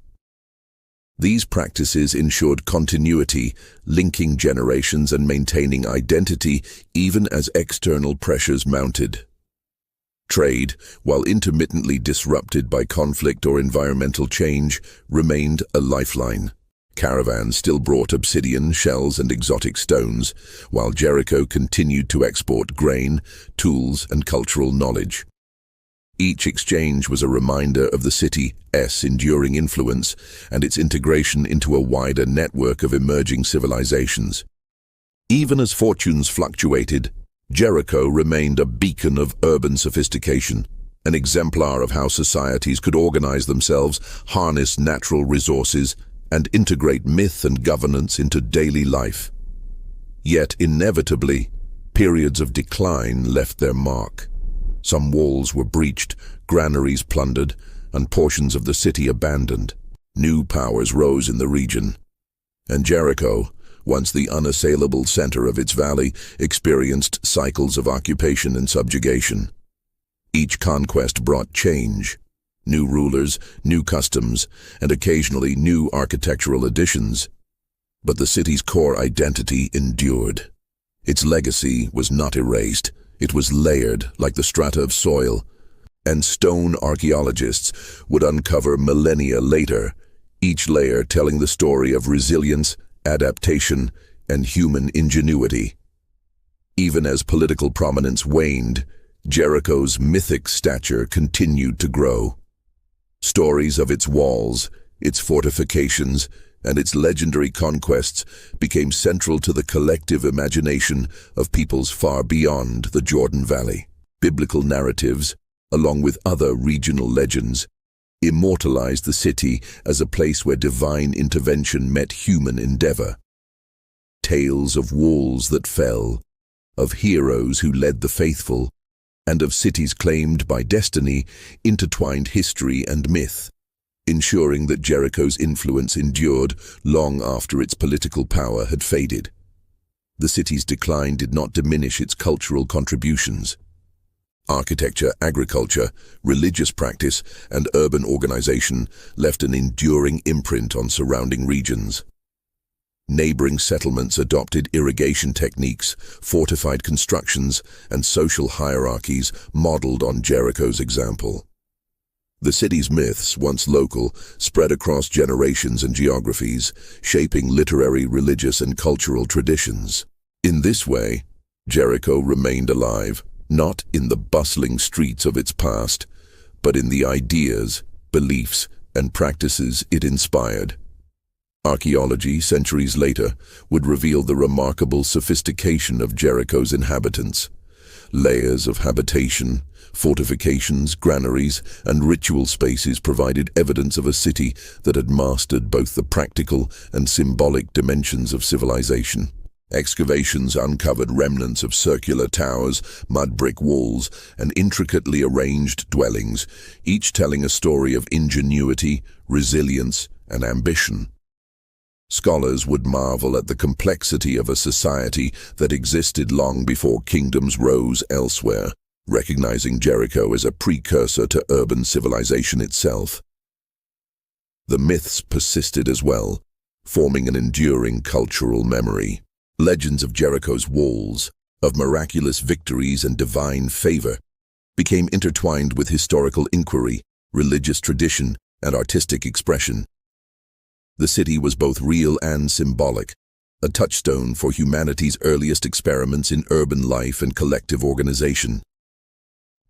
These practices ensured continuity, linking generations and maintaining identity even as external pressures mounted. Trade, while intermittently disrupted by conflict or environmental change, remained a lifeline. Caravans still brought obsidian, shells, and exotic stones, while Jericho continued to export grain, tools, and cultural knowledge. Each exchange was a reminder of the city's enduring influence and its integration into a wider network of emerging civilizations. Even as fortunes fluctuated, Jericho remained a beacon of urban sophistication, an exemplar of how societies could organize themselves, harness natural resources, and integrate myth and governance into daily life. Yet, inevitably, periods of decline left their mark. Some walls were breached, granaries plundered, and portions of the city abandoned. New powers rose in the region, and Jericho, once the unassailable center of its valley, experienced cycles of occupation and subjugation. Each conquest brought change, new rulers, new customs, and occasionally new architectural additions. But the city's core identity endured. Its legacy was not erased. It was layered like the strata of soil, and stone archaeologists would uncover millennia later, each layer telling the story of resilience, adaptation, and human ingenuity. Even as political prominence waned, Jericho's mythic stature continued to grow. Stories of its walls, its fortifications, and its legendary conquests became central to the collective imagination of peoples far beyond the Jordan Valley. Biblical narratives, along with other regional legends, immortalized the city as a place where divine intervention met human endeavor. Tales of walls that fell, of heroes who led the faithful, and of cities claimed by destiny intertwined history and myth, ensuring that Jericho's influence endured long after its political power had faded. The city's decline did not diminish its cultural contributions. Architecture, agriculture, religious practice, and urban organization left an enduring imprint on surrounding regions. Neighboring settlements adopted irrigation techniques, fortified constructions, and social hierarchies modeled on Jericho's example. The city's myths, once local, spread across generations and geographies, shaping literary, religious, and cultural traditions. In this way, Jericho remained alive, not in the bustling streets of its past, but in the ideas, beliefs, and practices it inspired. Archaeology, centuries later, would reveal the remarkable sophistication of Jericho's inhabitants. Layers of habitation, fortifications, granaries, and ritual spaces provided evidence of a city that had mastered both the practical and symbolic dimensions of civilization. Excavations uncovered remnants of circular towers, mud brick walls, and intricately arranged dwellings, each telling a story of ingenuity, resilience, and ambition. Scholars would marvel at the complexity of a society that existed long before kingdoms rose elsewhere, recognizing Jericho as a precursor to urban civilization itself. The myths persisted as well, forming an enduring cultural memory. Legends of Jericho's walls, of miraculous victories and divine favor, became intertwined with historical inquiry, religious tradition, and artistic expression. The city was both real and symbolic, a touchstone for humanity's earliest experiments in urban life and collective organization.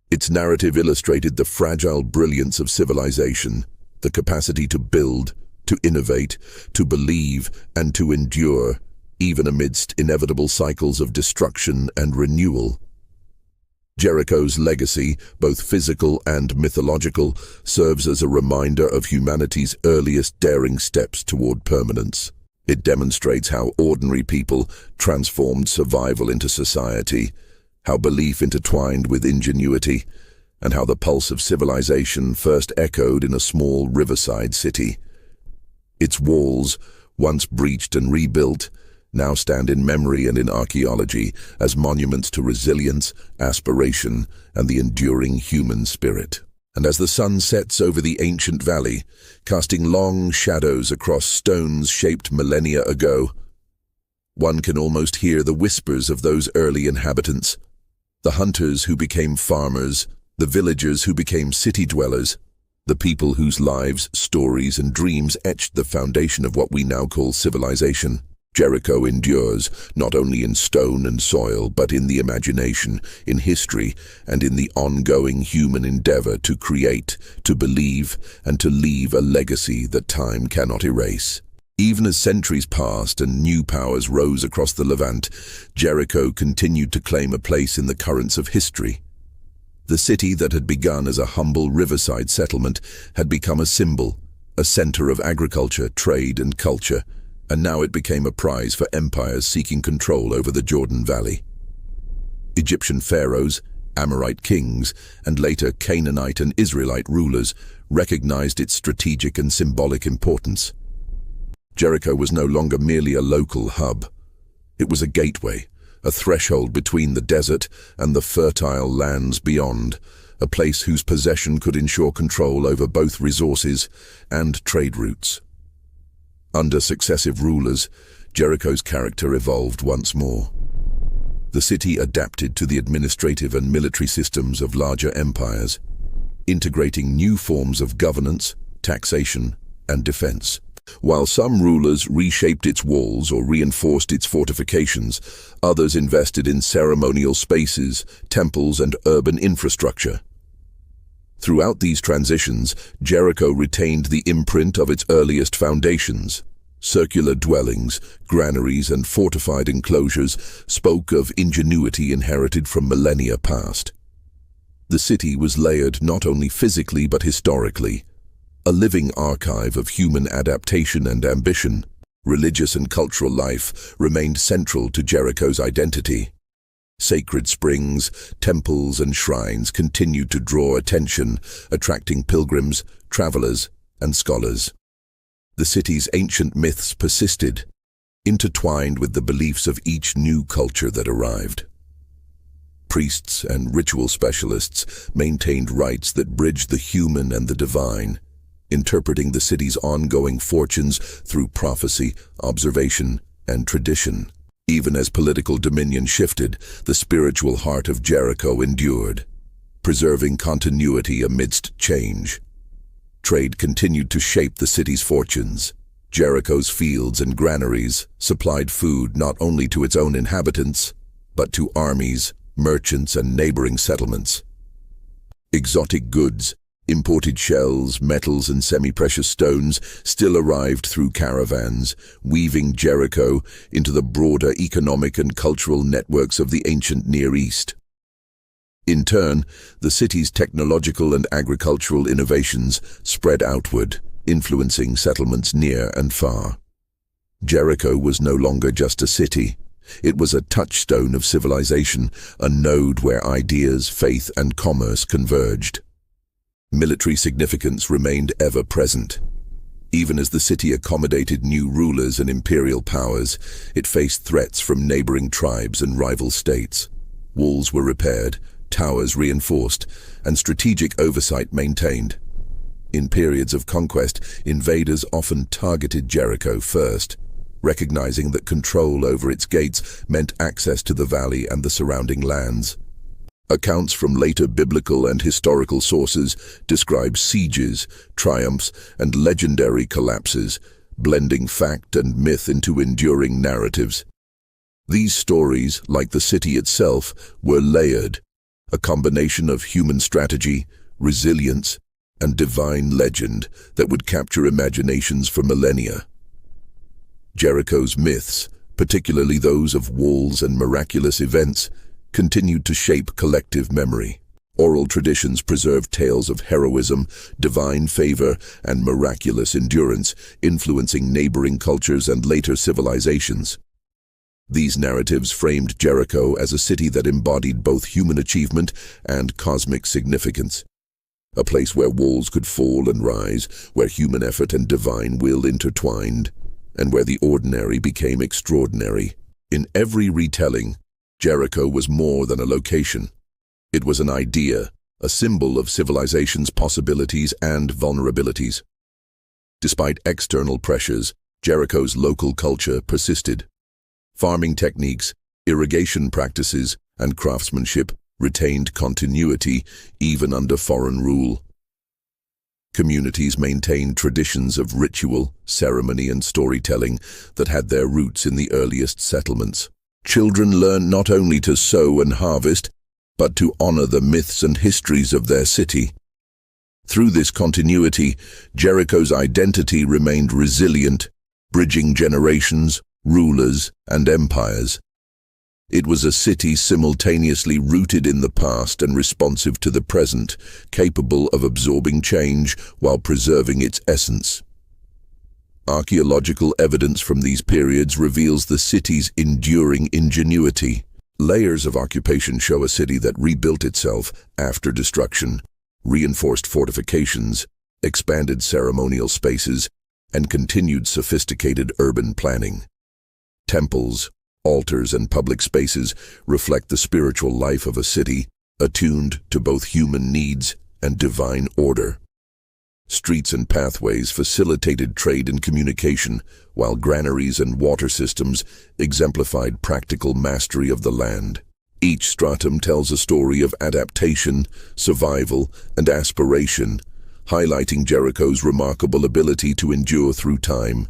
Its narrative illustrated the fragile brilliance of civilization, the capacity to build, to innovate, to believe, and to endure, even amidst inevitable cycles of destruction and renewal. Jericho's legacy, both physical and mythological, serves as a reminder of humanity's earliest daring steps toward permanence. It demonstrates how ordinary people transformed survival into society, how belief intertwined with ingenuity, and how the pulse of civilization first echoed in a small riverside city. Its walls, once breached and rebuilt, now stand in memory and in archaeology as monuments to resilience, aspiration, and the enduring human spirit. And as the sun sets over the ancient valley, casting long shadows across stones shaped millennia ago, one can almost hear the whispers of those early inhabitants, the hunters who became farmers, the villagers who became city dwellers, the people whose lives, stories, and dreams etched the foundation of what we now call civilization. Jericho endures, not only in stone and soil, but in the imagination, in history, and in the ongoing human endeavor to create, to believe, and to leave a legacy that time cannot erase. Even as centuries passed and new powers rose across the Levant, Jericho continued to claim a place in the currents of history. The city that had begun as a humble riverside settlement had become a symbol, a center of agriculture, trade, and culture, and now it became a prize for empires seeking control over the Jordan Valley. Egyptian pharaohs, Amorite kings, and later Canaanite and Israelite rulers recognized its strategic and symbolic importance. Jericho was no longer merely a local hub. It was a gateway, a threshold between the desert and the fertile lands beyond, a place whose possession could ensure control over both resources and trade routes. Under successive rulers, Jericho's character evolved once more. The city adapted to the administrative and military systems of larger empires, integrating new forms of governance, taxation, and defense. While some rulers reshaped its walls or reinforced its fortifications, others invested in ceremonial spaces, temples, and urban infrastructure. Throughout these transitions, Jericho retained the imprint of its earliest foundations. Circular dwellings, granaries, and fortified enclosures spoke of ingenuity inherited from millennia past. The city was layered not only physically but historically, a living archive of human adaptation and ambition. Religious and cultural life remained central to Jericho's identity. Sacred springs, temples, and shrines continued to draw attention, attracting pilgrims, travelers, and scholars. The city's ancient myths persisted, intertwined with the beliefs of each new culture that arrived. Priests and ritual specialists maintained rites that bridged the human and the divine, interpreting the city's ongoing fortunes through prophecy, observation, and tradition. Even as political dominion shifted, the spiritual heart of Jericho endured, preserving continuity amidst change. Trade continued to shape the city's fortunes. Jericho's fields and granaries supplied food not only to its own inhabitants, but to armies, merchants, and neighboring settlements. Exotic goods, imported shells, metals, and semi-precious stones still arrived through caravans, weaving Jericho into the broader economic and cultural networks of the ancient Near East. In turn, the city's technological and agricultural innovations spread outward, influencing settlements near and far. Jericho was no longer just a city. It was a touchstone of civilization, a node where ideas, faith, and commerce converged. Military significance remained ever present. Even as the city accommodated new rulers and imperial powers, it faced threats from neighboring tribes and rival states. Walls were repaired, towers reinforced, and strategic oversight maintained. In periods of conquest, invaders often targeted Jericho first, recognizing that control over its gates meant access to the valley and the surrounding lands. Accounts from later biblical and historical sources describe sieges, triumphs, and legendary collapses, blending fact and myth into enduring narratives. These stories, like the city itself, were layered, a combination of human strategy, resilience, and divine legend that would capture imaginations for millennia. Jericho's myths, particularly those of walls and miraculous events, continued to shape collective memory. Oral traditions preserved tales of heroism, divine favor, and miraculous endurance, influencing neighboring cultures and later civilizations. These narratives framed Jericho as a city that embodied both human achievement and cosmic significance. A place where walls could fall and rise, where human effort and divine will intertwined, and where the ordinary became extraordinary. In every retelling, Jericho was more than a location. It was an idea, a symbol of civilization's possibilities and vulnerabilities. Despite external pressures, Jericho's local culture persisted. Farming techniques, irrigation practices, and craftsmanship retained continuity even under foreign rule. Communities maintained traditions of ritual, ceremony, and storytelling that had their roots in the earliest settlements. Children learned not only to sow and harvest, but to honor the myths and histories of their city. Through this continuity, Jericho's identity remained resilient, bridging generations, rulers, and empires. It was a city simultaneously rooted in the past and responsive to the present, capable of absorbing change while preserving its essence. Archaeological evidence from these periods reveals the city's enduring ingenuity. Layers of occupation show a city that rebuilt itself after destruction, reinforced fortifications, expanded ceremonial spaces, and continued sophisticated urban planning. Temples, altars, and public spaces reflect the spiritual life of a city, attuned to both human needs and divine order. Streets and pathways facilitated trade and communication, while granaries and water systems exemplified practical mastery of the land. Each stratum tells a story of adaptation, survival, and aspiration, highlighting Jericho's remarkable ability to endure through time.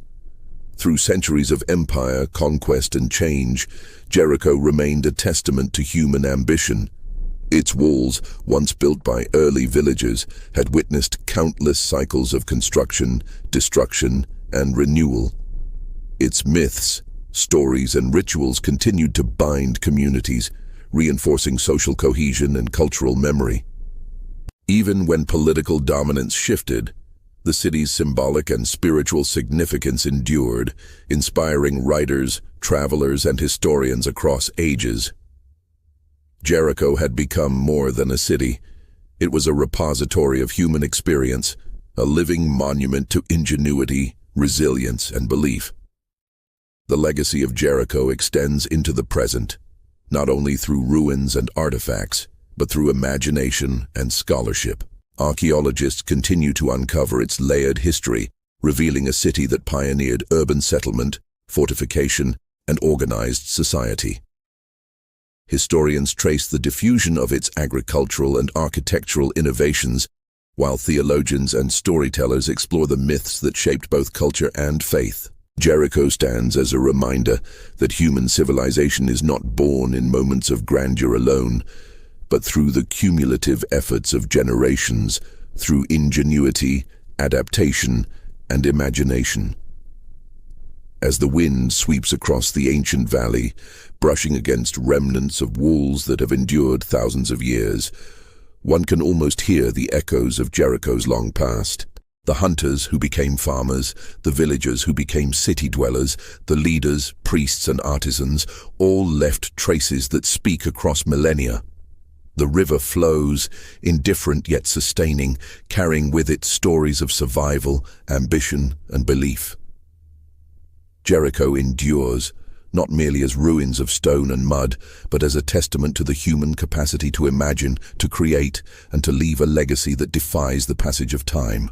Through centuries of empire, conquest, and change, Jericho remained a testament to human ambition. Its walls, once built by early villagers, had witnessed countless cycles of construction, destruction, and renewal. Its myths, stories, and rituals continued to bind communities, reinforcing social cohesion and cultural memory. Even when political dominance shifted, the city's symbolic and spiritual significance endured, inspiring writers, travelers, and historians across ages. Jericho had become more than a city. It was a repository of human experience, a living monument to ingenuity, resilience, and belief. The legacy of Jericho extends into the present, not only through ruins and artifacts, but through imagination and scholarship. Archaeologists continue to uncover its layered history, revealing a city that pioneered urban settlement, fortification, and organized society. Historians trace the diffusion of its agricultural and architectural innovations, while theologians and storytellers explore the myths that shaped both culture and faith. Jericho stands as a reminder that human civilization is not born in moments of grandeur alone, but through the cumulative efforts of generations, through ingenuity, adaptation, and imagination. As the wind sweeps across the ancient valley, brushing against remnants of walls that have endured thousands of years, one can almost hear the echoes of Jericho's long past. The hunters who became farmers, the villagers who became city dwellers, the leaders, priests, and artisans, all left traces that speak across millennia. The river flows, indifferent yet sustaining, carrying with it stories of survival, ambition, and belief. Jericho endures, not merely as ruins of stone and mud, but as a testament to the human capacity to imagine, to create, and to leave a legacy that defies the passage of time.